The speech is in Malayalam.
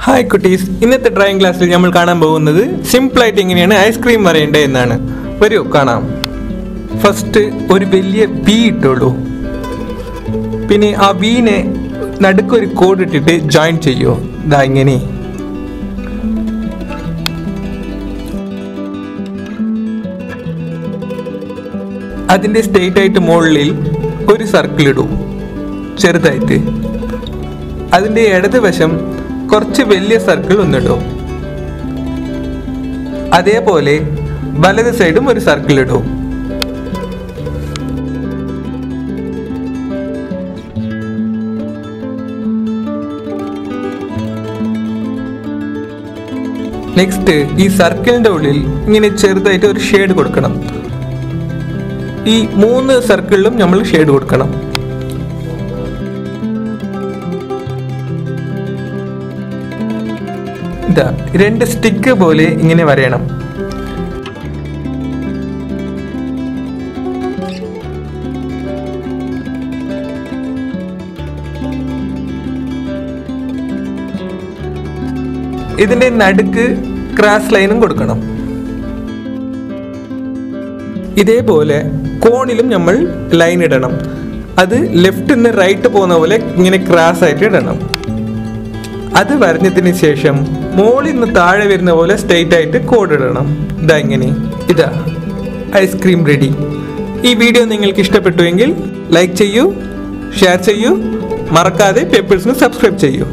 Hi cuties, in the drawing class we will see simple lighting in ice cream varayende ennaanu. Varu kanam. First oru veliya B ittolu. Pinne aa B ne nadukku oru code ittittu join cheyyo. Da ingane. Adinte straight aayittu mollil oru circle idum. Cherudayitte. Adinte eduthu vasham കുറച്ച് വലിയ സർക്കിൾ ഒന്നിടും. അതേപോലെ വലത് സൈഡും ഒരു സർക്കിൾ ഇടും. നെക്സ്റ്റ് ഈ സർക്കിളിന്റെ ഉള്ളിൽ ഇങ്ങനെ ചെറുതായിട്ട് ഒരു ഷേഡ് കൊടുക്കണം. ഈ 3 സർക്കിളിലും നമ്മൾ ഷേഡ് കൊടുക്കണം. രണ്ട് സ്റ്റിക്ക് പോലെ ഇങ്ങനെ വരയണം. ഇതിന്റെ നടുക്ക് ക്രോസ് ലൈനും കൊടുക്കണം. ഇതേപോലെ കോണിലും നമ്മൾ ലൈൻ ഇടണം. അത് ലെഫ്റ്റ് നിന്ന് റൈറ്റ് പോകുന്ന പോലെ ഇങ്ങനെ ക്രോസ് ആയിട്ട് ഇടണം. അത് വരഞ്ഞതിന് ശേഷം മോളിൽ നിന്ന് താഴെ വരുന്ന പോലെ സ്ട്രെയിറ്റ് ആയിട്ട് കോഡ് ഇടണം. ഇതാ ഇങ്ങനെ. ഇതാ ഐസ്ക്രീം റെഡി. ഈ വീഡിയോ നിങ്ങൾക്ക് ഇഷ്ടപ്പെട്ടുവെങ്കിൽ ലൈക്ക് ചെയ്യൂ, ഷെയർ ചെയ്യൂ, മറക്കാതെ പേപ്പേഴ്സിന് സബ്സ്ക്രൈബ് ചെയ്യൂ.